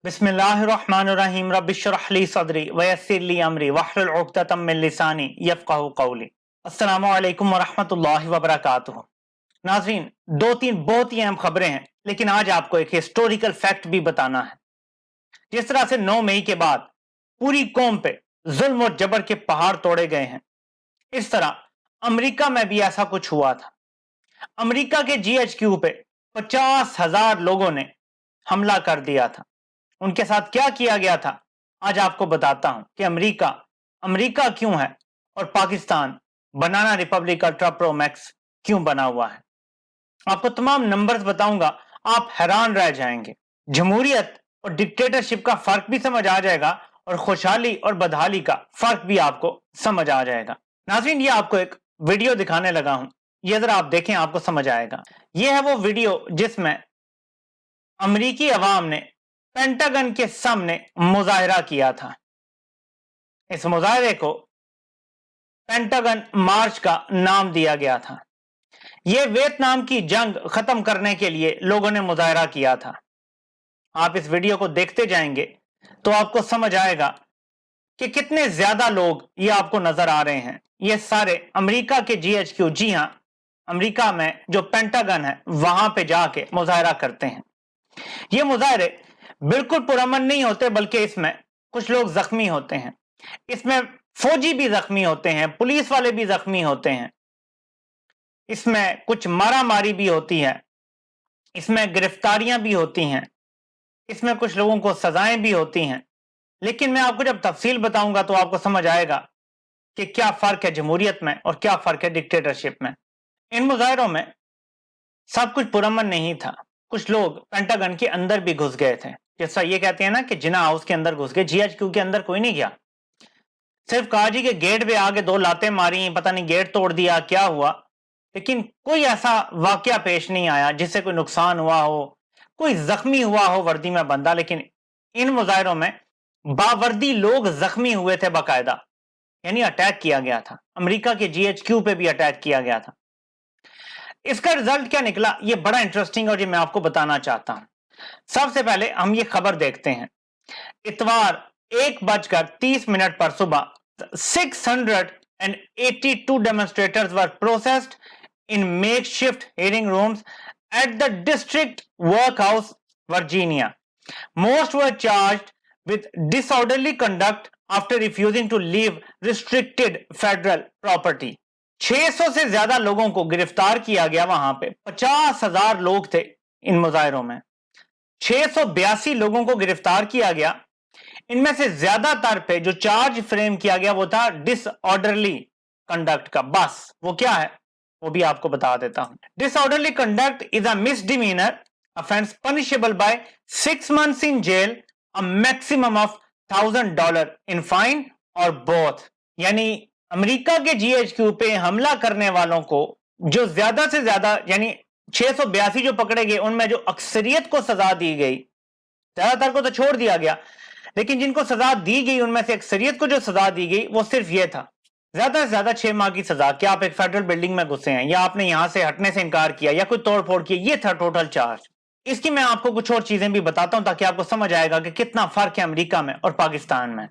बिस्मिल्लाहिर्रहमानिर्रहीम रब्बिश्रह ली सदरी वयस्सिर ली अमरी वहलुल उक़दतम मिन लिसानी यफ़क़हू क़ौली। अस्सलामु अलैकुम वरहमतुल्लाहि वबरकातुहू। नाज़रीन, दो तीन बहुत ही अहम खबरें हैं, लेकिन आज आपको एक हिस्टोरिकल फैक्ट भी बताना है। जिस तरह से 9 मई के बाद पूरी कौम पे जुल्म और जबर के पहाड़ तोड़े गए हैं, इस तरह अमेरिका में भी ऐसा कुछ हुआ था। अमेरिका के GHQ पे 50,000 लोगों ने हमला कर दिया था। उनके साथ क्या किया गया था, आज आपको बताता हूं कि अमेरिका अमेरिका क्यों है और पाकिस्तान बनाना रिपब्लिक अल्ट्रा प्रो मैक्स क्यों बना हुआ है। आपको तमाम नंबर्स बताऊंगा, आप हैरान रह जाएंगे। जमहूरियत और डिक्टेटरशिप का फर्क भी समझ आ जाएगा और खुशहाली और बदहाली का फर्क भी आपको समझ आ जाएगा। नाज़रीन, ये आपको एक वीडियो दिखाने लगा हूं, ये जरा आप देखें, आपको समझ आएगा। ये है वो वीडियो जिसमें अमेरिकी अवाम ने पेंटागन के सामने मुजाहरा किया था। इस मुजाहरे को पेंटागन मार्च का नाम दिया गया था। यह वियतनाम की जंग खत्म करने के लिए लोगों ने मुजाहरा किया था। आप इस वीडियो को देखते जाएंगे तो आपको समझ आएगा कि कितने ज्यादा लोग ये आपको नजर आ रहे हैं। ये सारे अमेरिका के GHQ, जी हां, अमेरिका में जो पेंटागन है वहां पे जाके मुजाहरा करते हैं। ये मुजाहरे बिल्कुल पुरअमन नहीं होते, बल्कि इसमें कुछ लोग जख्मी होते हैं। इसमें फौजी भी जख्मी होते हैं, पुलिस वाले भी जख्मी होते हैं। इसमें कुछ मारामारी भी होती है, इसमें गिरफ्तारियां भी होती हैं, इसमें कुछ लोगों को सजाएं भी होती हैं। लेकिन मैं आपको जब तफसील बताऊंगा तो आपको समझ आएगा कि क्या फर्क है जमहूरियत में और क्या फर्क है डिक्टेटरशिप में। इन मुजाहरों में सब कुछ पुरअमन नहीं था। कुछ लोग पेंटागन के अंदर भी घुस गए थे। जैसा ये कहते हैं ना कि जिना हाउस के अंदर घुस गए, GHQ के अंदर कोई नहीं गया। सिर्फ कहा जी के गेट पे आके 2 लातें मारी, पता नहीं गेट तोड़ दिया, क्या हुआ, लेकिन कोई ऐसा वाकया पेश नहीं आया जिससे कोई नुकसान हुआ हो, कोई जख्मी हुआ हो वर्दी में बंदा। लेकिन इन मुजाहरों में बावर्दी लोग जख्मी हुए थे बाकायदा, यानी अटैक किया गया था। अमेरिका के GHQ पे भी अटैक किया गया था। इसका रिजल्ट क्या निकला, ये बड़ा इंटरेस्टिंग और ये मैं आपको बताना चाहता हूं। सबसे पहले हम ये खबर देखते हैं। इतवार 1:30 पर सुबह 682 demonstrators were processed in makeshift hearing rooms at the district workhouse, Virginia. Most were charged with disorderly conduct after refusing to leave restricted federal property. 600 से ज्यादा लोगों को गिरफ्तार किया गया। वहां पे 50,000 लोग थे इन मुजाहरों में। 682 लोगों को गिरफ्तार किया गया। इनमें से ज्यादातर पे जो चार्ज फ्रेम किया गया वो था डिसऑर्डरली कंडक्ट का। बस वो क्या है वो भी आपको बता देता हूं। Disorderly conduct is a misdemeanour offense punishable by 6 months in jail, a maximum of $1,000 in fine or both। यानी अमेरिका के GHQ पे हमला करने वालों को जो ज्यादा से ज्यादा, यानी 682 जो पकड़े गए, उनमें जो अक्सरियत को सजा दी गई, ज्यादातर को तो छोड़ दिया गया, लेकिन जिनको सजा दी गई उनमें से अक्सरियत को जो सजा दी गई वो सिर्फ ये था, ज्यादा से ज्यादा 6 माह की सजा। क्या आप एक फेडरल बिल्डिंग में घुसे हैं, या आपने यहां से हटने से इनकार किया, या कोई तोड़ फोड़ किया, ये था टोटल चार्ज। इसकी मैं आपको कुछ और चीजें भी बताता हूं ताकि आपको समझ आएगा कि कितना फर्क है अमेरिका में और पाकिस्तान में।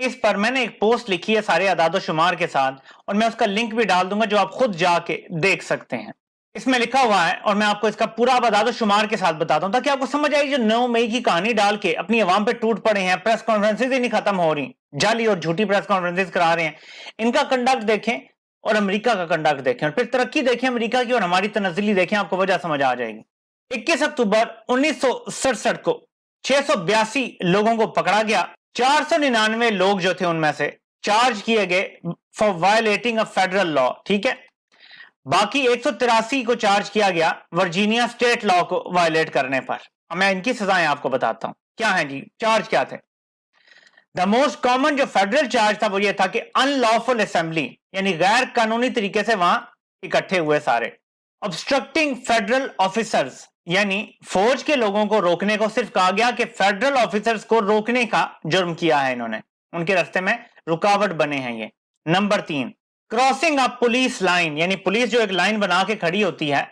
इस पर मैंने एक पोस्ट लिखी है सारे अदाद शुमार के साथ, और मैं उसका लिंक भी डाल दूंगा जो आप खुद जाके देख सकते हैं। इसमें लिखा हुआ है और मैं आपको इसका पूरा अदाद शुमार के साथ बताता हूं ताकि आपको समझ आए। जो 9 मई की कहानी डाल के अपनी आवाम पे टूट पड़े हैं, प्रेस कॉन्फ्रेंसेज ही नहीं खत्म हो रही, जाली और झूठी प्रेस कॉन्फ्रेंसेज करा रहे हैं, इनका कंडक्ट देखें और अमेरिका का कंडक्ट देखें, और फिर तरक्की देखें अमेरिका की और हमारी तनज़्ज़ुली देखें, आपको वजह समझ आ जाएगी। 21 अक्टूबर 1967 को 682 लोगों को पकड़ा गया। 499 लोग जो थे उनमें से चार्ज किए गए for violating a federal law, ठीक है। बाकी 183 को चार्ज किया गया वर्जीनिया स्टेट लॉ को वायलेट करने पर। अब मैं इनकी सजाएं आपको बताता हूं क्या है जी, चार्ज क्या थे। द मोस्ट कॉमन जो फेडरल चार्ज था वो ये था कि अनलॉफुल असेंबली, यानी गैर कानूनी तरीके से वहां इकट्ठे हुए सारे। ऑब्स्ट्रक्टिंग फेडरल ऑफिसर्स, यानी फौज के लोगों को रोकने को सिर्फ कहा गया कि फेडरल ऑफिसर्स को रोकने का जुर्म किया है इन्होंने, उनके रास्ते में रुकावट बने हैं ये। Number 3, crossing a police line, यानी पुलिस जो एक लाइन बना के खड़ी होती है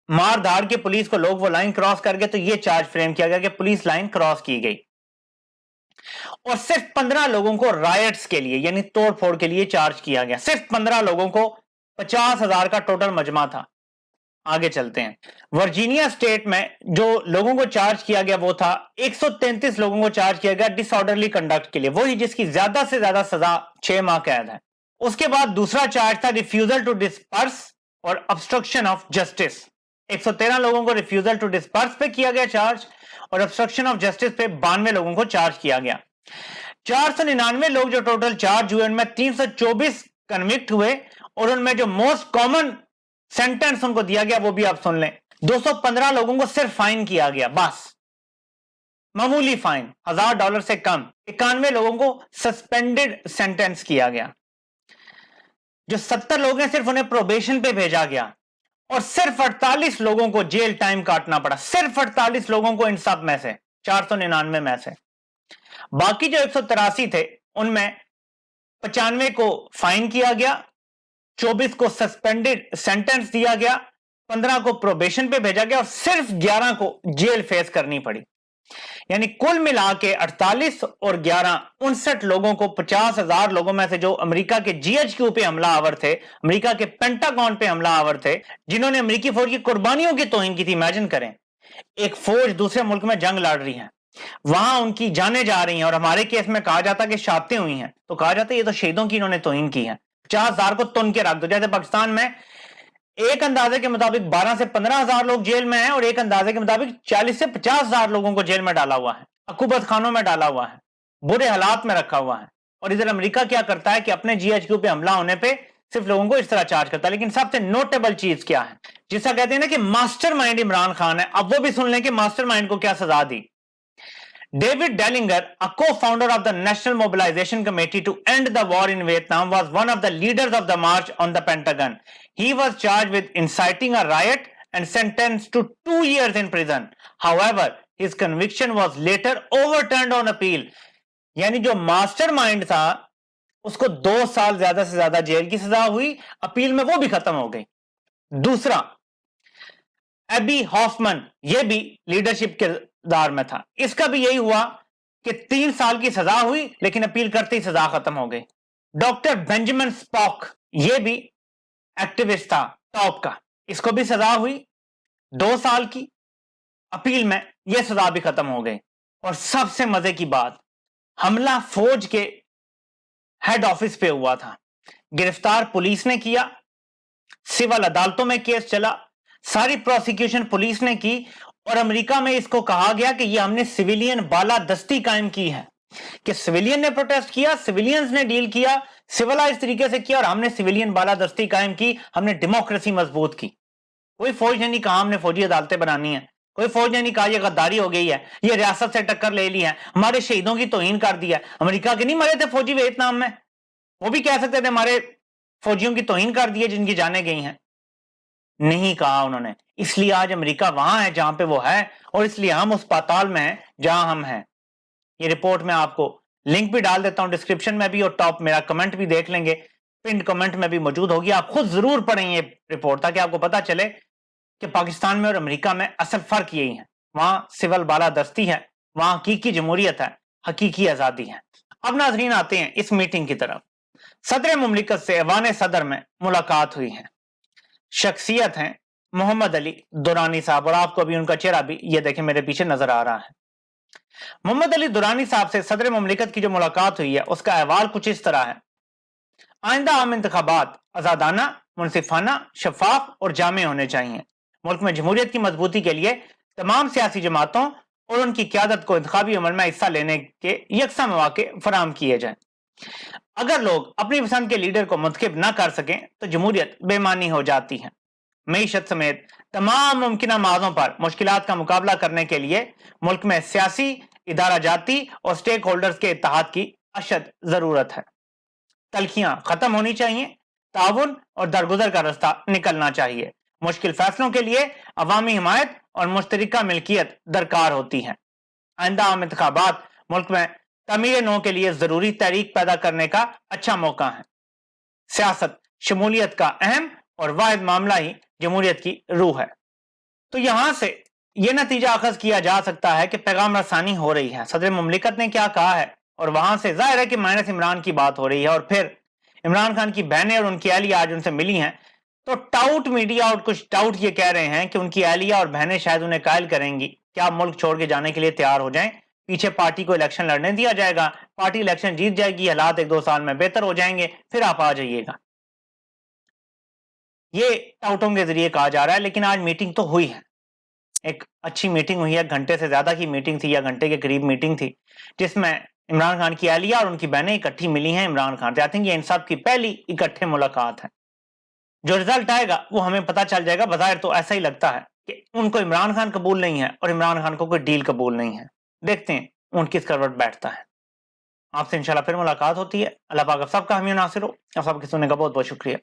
मार धाड़ के पुलिस को लोग वो लाइन क्रॉस कर गए, तो ये चार्ज फ्रेम किया गया कि पुलिस लाइन क्रॉस की गई। और सिर्फ 15 लोगों को रायट्स के लिए यानी तोड़ फोड़ के लिए चार्ज किया गया। सिर्फ 15 लोगों को 50,000 का टोटल मजमा था। आगे चलते हैं। वर्जीनिया स्टेट में जो लोगों को चार्ज किया गया वो था 133 लोगों को चार्ज किया गया डिसऑर्डरली कंडक्ट के लिए, वही जिसकी ज्यादा से ज्यादा सजा 6 माह कैद है। उसके बाद दूसरा चार्ज था रिफ्यूजल टू डिस्पर्स और ऑब्स्ट्रक्शन ऑफ जस्टिस। 113 लोगों को रिफ्यूजल टू डिस्पर्स पे किया गया चार्ज और ऑब्स्ट्रक्शन ऑफ जस्टिस पे 92 लोगों को चार्ज किया गया। 499 लोग जो टोटल चार्ज हुए उनमें 324 कन्विक्ट हुए और उनमें जो मोस्ट कॉमन सेंटेंस उनको दिया गया वो भी आप सुन लें। 215 लोगों को सिर्फ फाइन किया गया, बस मामूली फाइन, $1000 से कम। 91 लोगों को सस्पेंडेड सेंटेंस किया गया। जो 70 लोग हैं सिर्फ उन्हें प्रोबेशन पे भेजा गया और सिर्फ 48 लोगों को जेल टाइम काटना पड़ा। सिर्फ 48 लोगों को इन सब में से 499 में से। बाकी जो 183 थे उनमें 95 को फाइन किया गया, 24 को सस्पेंडेड सेंटेंस दिया गया, 15 को प्रोबेशन पे भेजा गया और सिर्फ 11 को जेल फेस करनी पड़ी। यानी कुल मिला के 48 और 11 59 लोगों को 50,000 लोगों में से जो अमेरिका के GHQ पे हमलावर थे, अमेरिका के पेंटागन पे हमलावर थे, जिन्होंने अमेरिकी फौज की कुर्बानियों की तौहीन की थी। इमेजिन करें, एक फौज दूसरे मुल्क में जंग लड़ रही है, वहां उनकी जानें जा रही हैं और हमारे केस में कहा जाता कि शहादतें हुई हैं, तो कहा जाता है ये तो शहीदों की इन्होंने तौहीन की है। 50,000 को तुन के रख दो। जैसे पाकिस्तान में एक अंदाजे के मुताबिक 12 से 15,000 लोग जेल में हैं और एक अंदाजे के मुताबिक 40 से 50,000 लोगों को जेल में डाला हुआ है, अकूबत खानों में डाला हुआ है, बुरे हालात में रखा हुआ है। और इधर अमेरिका क्या करता है कि अपने GHQ पे हमला होने पे सिर्फ लोगों को इस तरह चार्ज करता है। लेकिन सबसे नोटेबल चीज क्या है, जिसका कहते हैं ना कि मास्टरमाइंड इमरान खान है, अब वो भी सुन लें कि मास्टरमाइंड को क्या सजा दी। David Dellinger, a co-founder of the National Mobilization Committee to End the War in Vietnam, was one of the leaders of the march on the Pentagon. He was charged with inciting a riot and sentenced to 2 years in prison. However, his conviction was later overturned on appeal. यानी जो mastermind था उसको 2 साल ज्यादा से ज्यादा jail की सजा हुई, अपील में वो भी खत्म हो गई। दूसरा, एबी हॉफमन, ये भी लीडरशिप के दार में था, इसका भी यही हुआ कि 3 साल की सजा हुई लेकिन अपील करते ही सजा खत्म हो गई। डॉक्टर बेंजामिन स्पॉक, ये भी एक्टिविस्ट था टॉप का, इसको भी सजा हुई 2 साल की, अपील में यह सजा भी खत्म हो गई। और सबसे मजे की बात, हमला फौज के हेड ऑफिस पे हुआ था, गिरफ्तार पुलिस ने किया, सिविल अदालतों में केस चला, सारी प्रोसिक्यूशन पुलिस ने की और अमेरिका में इसको कहा गया कि ये हमने सिविलियन बालादस्ती कायम की है, कि सिविलियन ने प्रोटेस्ट किया, सिविलियंस ने डील किया, सिविलाइज तरीके से किया और हमने सिविलियन बालादस्ती कायम की, हमने डेमोक्रेसी मजबूत की। कोई फौज ने नहीं कहा हमने फौजी अदालतें बनानी है, कोई फौज ने नहीं कहा ये गद्दारी हो गई है, ये रियासत से टक्कर ले ली है, हमारे शहीदों की तौहीन कर दी है। अमेरिका के नहीं मरे थे फौजी वियतनाम में, वो भी कह सकते थे हमारे फौजियों की तौहीन कर दी है जिनकी जानें गई हैं, नहीं कहा उन्होंने। इसलिए आज अमेरिका वहां है जहां पे वो है और इसलिए हम उस पाताल में हैं जहां हम हैं। ये रिपोर्ट में आपको लिंक भी डाल देता हूं डिस्क्रिप्शन में भी और टॉप मेरा कमेंट भी देख लेंगे, पिन कमेंट में भी मौजूद होगी। आप खुद जरूर पढ़ें ये रिपोर्ट ताकि आपको पता चले कि पाकिस्तान में और अमेरिका में असल फर्क यही है, वहां सिविल बालादस्ती है, वहां हकीकी जमहूरियत है, हकीकी आजादी है। अब नाजरीन आते हैं इस मीटिंग की तरफ। सदर मुमलिकत से ऐवान सदर में मुलाकात हुई है, शख्सियत हैं मोहम्मद अली दुरानी साहब और आपको अभी उनका चेहरा भी ये देखें मेरे पीछे नजर आ रहा है। मोहम्मद अली दुरानी साहब से सदर मुमलिकत की जो मुलाकात हुई है उसका अहवाल कुछ इस तरह है। आइंदा आम इंतखाबात आजादाना, मुनसिफाना, शफाफ और जामे होने चाहिए। मुल्क में जमहूरियत की मजबूती के लिए तमाम सियासी जमातों और उनकी क़यादत को इंतखाबी अमल में हिस्सा लेने के यकसा मौके फराहम किए जाएं। अगर लोग अपनी पसंद के लीडर को मुंतखब न कर सकें तो जमहूरियत बेमानी हो जाती है। मईशत समेत तमाम मुमकिन माज़ों पर मुश्किलात का मुकाबला करने के लिए मुल्क में सियासी, इदारा जाती और स्टेक होल्डर्स के इत्तेहाद की अशद जरूरत है। तलखियां खत्म होनी चाहिए, ताउन और दरगुजर का रास्ता निकलना चाहिए। मुश्किल फैसलों के लिए अवामी हिमायत और मुश्तरका मिल्कियत दरकार होती है। आइंदा आम इंतखाबात मुल्क में तमीर नो के लिए जरूरी तहरीक पैदा करने का अच्छा मौका है। सियासत शमूलियत का अहम और वाहिद मामला ही जमहूरियत की रूह है। تو یہاں سے یہ نتیجہ اخذ کیا جا سکتا ہے کہ پیغام رسانی ہو رہی ہے، صدر مملکت نے کیا کہا ہے، اور وہاں سے ظاہر ہے کہ مائنس عمران کی بات ہو رہی ہے، اور پھر عمران خان کی بہنیں اور ان کی اہلیہ آج ان سے ملی ہیں، تو ٹاؤٹ میڈیا اور کچھ ٹاؤٹ یہ کہہ رہے ہیں کہ ان کی اہلیہ اور بہنیں شاید انہیں قائل کریں گی کہ آپ ملک چھوڑ کے جانے کے لیے تیار ہو جائیں، پیچھے پارٹی کو الیکشن لڑنے دیا جائے گا، پارٹی الیکشن جیت جائے گی، حالات 1-2 سال میں بہتر ہو جائیں گے، پھر آپ آ جائیے گا۔ یہ ٹاؤٹوں کے ذریعے کہا جا رہا ہے، لیکن آج میٹنگ تو ہوئی ہے، ایک اچھی میٹنگ ہوئی ہے، گھنٹے سے زیادہ کی میٹنگ تھی یا گھنٹے کے قریب میٹنگ تھی، جس میں عمران خان کی اہلیہ اور ان کی بہنیں اکٹھی ملی ہیں عمران خان سے۔ آئی تھنک یہ ان سب کی پہلی اکٹھے ملاقات ہے۔ جو رزلٹ آئے گا وہ ہمیں پتہ چل جائے گا، بظاہر تو ایسا ہی لگتا ہے کہ ان کو عمران خان قبول نہیں ہے اور عمران خان کو کوئی ڈیل قبول نہیں ہے۔ دیکھتے ہیں اونٹ کس کروٹ بیٹھتا ہے۔ آپ سے انشاءاللہ پھر ملاقات ہوتی ہے۔ اللہ پاک آپ سب کا حامی و ناصر ہو۔ آپ سب کے سننے کا بہت بہت شکریہ۔